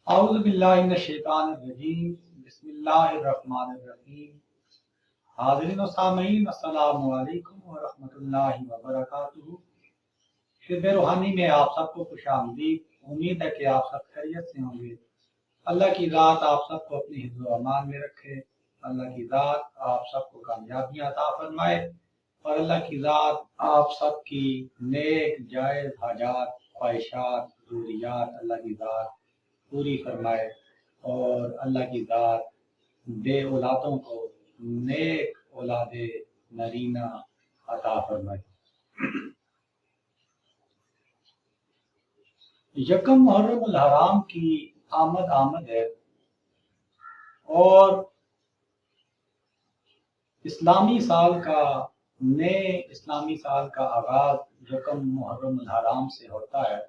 اعوذ باللہ من الشیطان الرجیم بسم اللہ الرحمن الرحیم۔ حاضرین و سامعین السلام علیکم ورحمۃ اللہ وبرکاتہ۔ طب روحانی میں آپ سب کو خوش آمدید۔ امید ہے کہ آپ سب خیریت سے ہوں گے۔ اللہ کی ذات آپ سب کو اپنی حفظ و امان میں رکھے۔ اللہ کی ذات آپ سب کو کامیابیاں عطا فرمائے، اور اللہ کی ذات آپ سب کی نیک جائز حاجات، خواہشات، ضروریات اللہ کی ذات پوری فرمائے، اور اللہ کی ذات بے اولادوں کو نیک اولاد نرینہ عطا فرمائے۔ یکم محرم الحرام کی آمد ہے، اور نئے اسلامی سال کا آغاز یکم محرم الحرام سے ہوتا ہے۔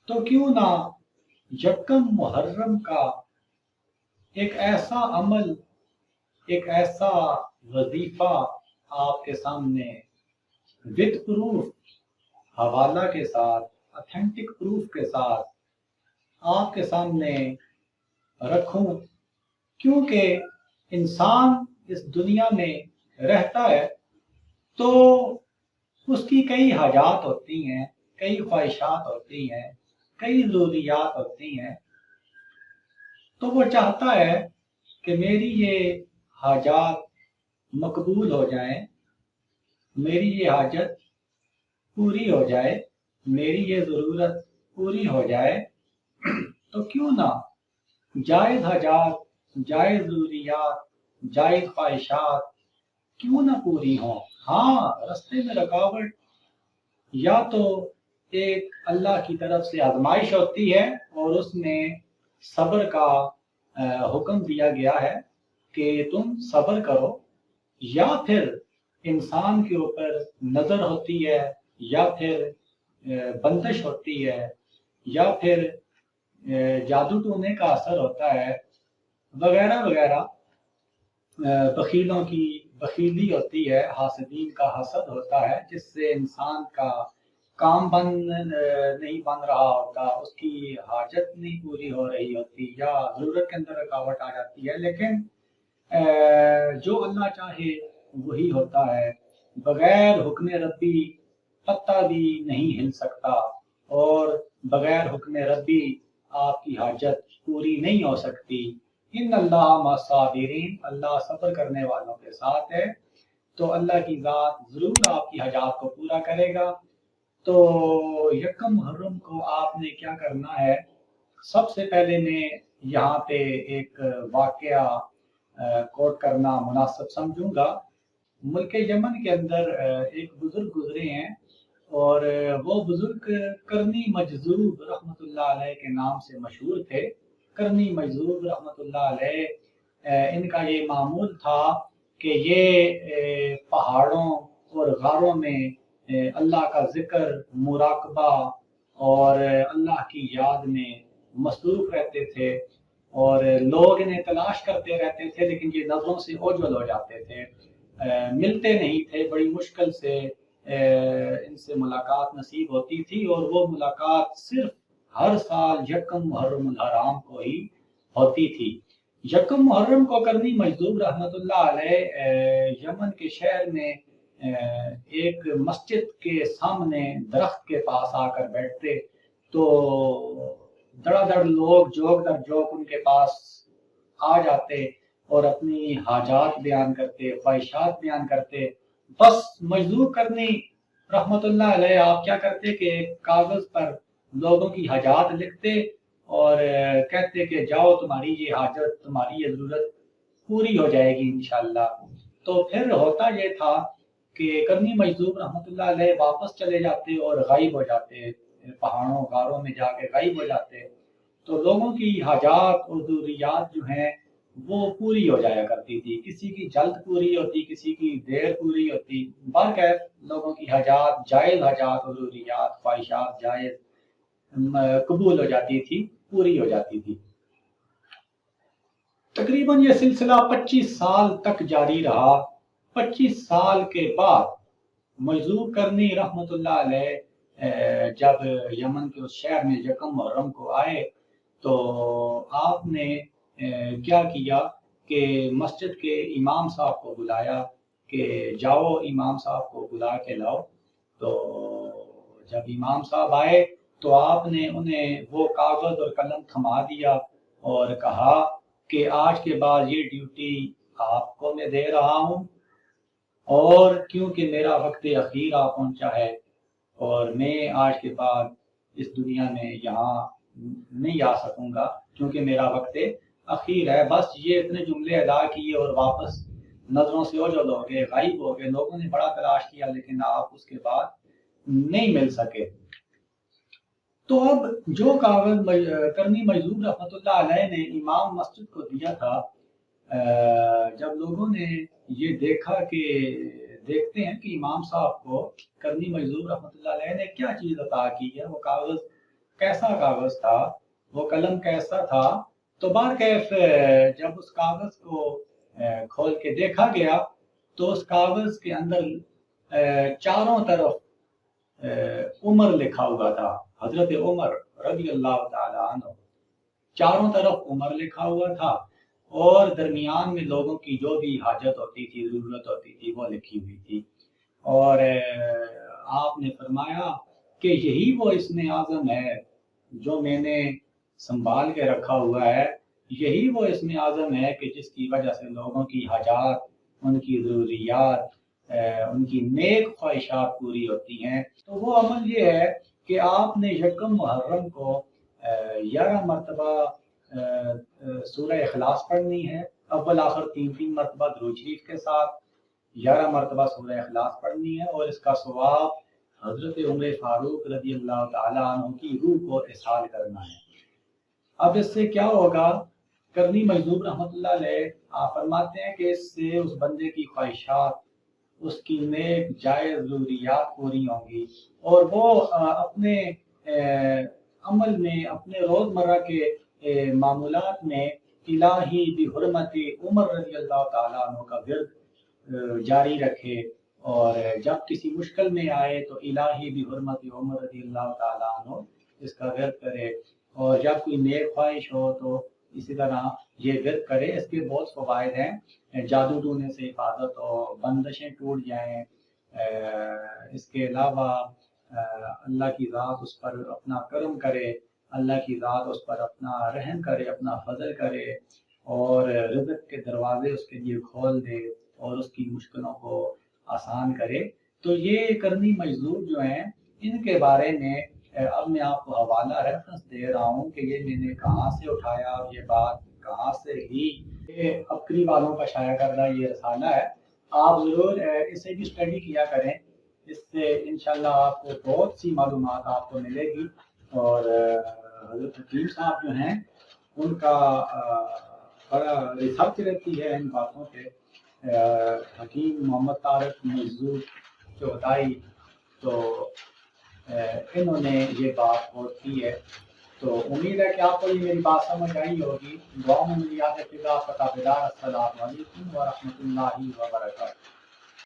تو کیوں نہ یکم محرم کا ایک ایسا عمل، ایک ایسا وظیفہ آپ کے سامنے وتھ پروف، حوالہ کے ساتھ، اتھینٹک پروف کے ساتھ آپ کے سامنے رکھوں، کیونکہ انسان اس دنیا میں رہتا ہے تو اس کی کئی حاجات ہوتی ہیں، کئی خواہشات ہوتی ہیں، کئی ضروریات ہوتی ہیں، تو وہ چاہتا ہے کہ میری یہ حاجات مقبول ہو جائیں، میری یہ حاجت پوری ہو جائے، میری یہ ضرورت پوری ہو جائے، تو کیوں نہ جائز حاجات، جائز ضروریات، جائز خواہشات کیوں نہ پوری ہوں۔ ہاں، رستے میں رکاوٹ یا تو ایک اللہ کی طرف سے آزمائش ہوتی ہے، اور اس میں صبر کا حکم دیا گیا ہے کہ تم صبر کرو، یا پھر انسان کے اوپر نظر ہوتی ہے، یا پھر بندش ہوتی ہے، یا پھر جادو ٹونے کا اثر ہوتا ہے، وغیرہ وغیرہ۔ بخیلوں کی بخیلی ہوتی ہے، حاسدین کا حسد ہوتا ہے، جس سے انسان کا کام نہیں بن رہا ہوتا، اس کی حاجت نہیں پوری ہو رہی ہوتی، یا ضرورت کے اندر رکاوٹ آ جاتی ہے۔ لیکن جو اللہ چاہے وہی ہوتا ہے۔ بغیر حکم ربی پتہ بھی نہیں ہل سکتا، اور بغیر حکم ربی آپ کی حاجت پوری نہیں ہو سکتی۔ ان اللہ مع الصابرین، اللہ صبر کرنے والوں کے ساتھ ہے، تو اللہ کی ذات ضرور آپ کی حاجات کو پورا کرے گا۔ تو یکم محرم کو آپ نے کیا کرنا ہے؟ سب سے پہلے میں یہاں پہ ایک واقعہ کوٹ کرنا مناسب سمجھوں گا۔ ملک یمن کے اندر ایک بزرگ گزرے ہیں، اور وہ بزرگ کرنی مجذوب رحمۃ اللہ علیہ کے نام سے مشہور تھے۔ کرنی مجذوب رحمۃ اللہ علیہ، ان کا یہ معمول تھا کہ یہ پہاڑوں اور غاروں میں اللہ کا ذکر، مراقبہ اور اللہ کی یاد میں مصروف رہتے تھے، اور لوگ انہیں تلاش کرتے رہتے تھے، لیکن یہ نظروں سے اوجھل ہو جاتے تھے، ملتے نہیں تھے، بڑی مشکل سے ان سے ملاقات نصیب ہوتی تھی، اور وہ ملاقات صرف ہر سال یکم محرم الحرام کو ہی ہوتی تھی۔ یکم محرم کو کرنی مجذوب رحمۃ اللہ علیہ یمن کے شہر میں ایک مسجد کے سامنے درخت کے پاس آ کر بیٹھتے، تو دڑا دڑ لوگ جوک در جوک ان کے پاس آ جاتے، اور اپنی حاجات بیان کرتے، خواہشات بیان کرتے۔ بس مجذوب کرنی رحمۃ اللہ علیہ آپ کیا کرتے کہ کاغذ پر لوگوں کی حاجات لکھتے، اور کہتے کہ جاؤ، تمہاری یہ حاجت، تمہاری یہ ضرورت پوری ہو جائے گی انشاءاللہ۔ تو پھر ہوتا یہ تھا کہ کرنی مجذوب رحمۃ اللہ علیہ واپس چلے جاتے اور غائب ہو جاتے، پہاڑوں غاروں میں جا کے غائب ہو جاتے، تو لوگوں کی حاجات اور ضروریات جو ہیں وہ پوری ہو جایا کرتی تھی۔ کسی کی جلد پوری ہوتی، کسی کی دیر پوری ہوتی، برکیف لوگوں کی حاجات، جائز حاجات اور ضروریات، خواہشات جائز قبول ہو جاتی تھی، پوری ہو جاتی تھی۔ تقریباً یہ سلسلہ 25 سال تک جاری رہا۔ 25 سال کے بعد مجذوب کرنی رحمۃ اللہ علیہ جب یمن کے اس شہر میں یکم محرم کو آئے تو آپ نے کیا کیا کہ مسجد کے امام صاحب کو بلایا کہ جاؤ امام صاحب کو بلا کے لاؤ. تو جب امام صاحب آئے تو آپ نے انہیں وہ کاغذ اور قلم تھما دیا اور کہا کہ آج کے بعد یہ ڈیوٹی آپ کو میں دے رہا ہوں، اور کیونکہ میرا وقت اخیر آ پہنچا ہے اور میں آج کے بعد اس دنیا میں یہاں نہیں آ سکوں گا کیونکہ میرا وقت اخیر ہے. بس یہ اتنے جملے ادا کیے اور واپس نظروں سے اوجھل ہو گئے، غائب ہو گئے. لوگوں نے بڑا تلاش کیا لیکن آپ اس کے بعد نہیں مل سکے. تو اب جو کاغذ کرنی مجذوب رحمۃ اللہ علیہ نے امام مسجد کو دیا تھا، جب لوگوں نے یہ دیکھا کہ دیکھتے ہیں کہ امام صاحب کو کرنی مجذوب رحمۃ اللہ علیہ نے کیا چیز عطا کی ہے، وہ کاغذ کیسا کاغذ تھا، وہ قلم کیسا تھا. تو بہرکیف جب اس کاغذ کو کھول کے دیکھا گیا تو اس کاغذ کے اندر چاروں طرف عمر لکھا ہوا تھا، حضرت عمر رضی اللہ تعالی عنہ. چاروں طرف عمر لکھا ہوا تھا اور درمیان میں لوگوں کی جو بھی حاجت ہوتی تھی، ضرورت ہوتی تھی، وہ لکھی ہوئی تھی. اور آپ نے فرمایا کہ یہی وہ اسم اعظم ہے جو میں نے سنبھال کے رکھا ہوا ہے، یہی وہ اسم اعظم ہے کہ جس کی وجہ سے لوگوں کی حاجات، ان کی ضروریات، ان کی نیک خواہشات پوری ہوتی ہیں. تو وہ عمل یہ ہے کہ آپ نے یکم محرم کو 11 مرتبہ سورہ اخلاص پڑھنی ہے، اول آخر 3 مرتبہ درود شریف کے ساتھ 11 مرتبہ سورہ اخلاص پڑھنی ہے، اور اس کا ثواب حضرت عمر فاروق رضی اللہ تعالیٰ عنہ کی روح کو احسال کرنا ہے. اب اس سے کیا ہوگا؟ کرنی مجذوب رحمۃ اللہ علیہ آپ فرماتے ہیں کہ اس سے اس بندے کی خواہشات، اس کی نیک جائز ضروریات پوری ہوں گی، اور وہ اپنے عمل میں، اپنے روزمرہ کے معمولات میں الہی بحرمت عمر رضی اللہ تعالیٰ عنہ کا ورد جاری رکھے، اور جب کسی مشکل میں آئے تو الہی بحرمت عمر رضی اللہ تعالیٰ عنہ اس کا ورد کرے، اور جب کوئی نیک خواہش ہو تو اسی طرح یہ ورد کرے. اس کے بہت فوائد ہیں، جادو ٹونے سے حفاظت ہو، بندشیں ٹوٹ جائیں. اس کے علاوہ اللہ کی ذات اس پر اپنا کرم کرے، اللہ کی ذات اس پر اپنا رحم کرے، اپنا فضل کرے، اور رزق کے دروازے اس کے لیے کھول دے اور اس کی مشکلوں کو آسان کرے. تو یہ کرنی مجذوب جو ہیں ان کے بارے میں اب میں آپ کو حوالہ ریفرنس دے رہا ہوں کہ یہ میں نے کہاں سے اٹھایا، یہ بات کہاں سے ہی. یہ ابکری والوں کا شائع کردہ یہ رسالہ ہے، آپ ضرور اسے بھی اسٹڈی کیا کریں. اس سے انشاءاللہ آپ کو بہت سی معلومات آپ کو ملے گی. اور حضرت حکیم صاحب جو ہیں ان کا بڑا ریسرچ رہتی ہے ان باتوں پہ. حکیم محمد طارق مجذوب چوہدائی، تو انہوں نے یہ بات غور کی ہے. تو امید ہے کہ آپ کو یہ میری بات سمجھ آئی ہوگی. دعا میں مجھے یاد رکھیے گا. فتح بدار. السلام علیکم ورحمۃ اللہ وبرکاتہ.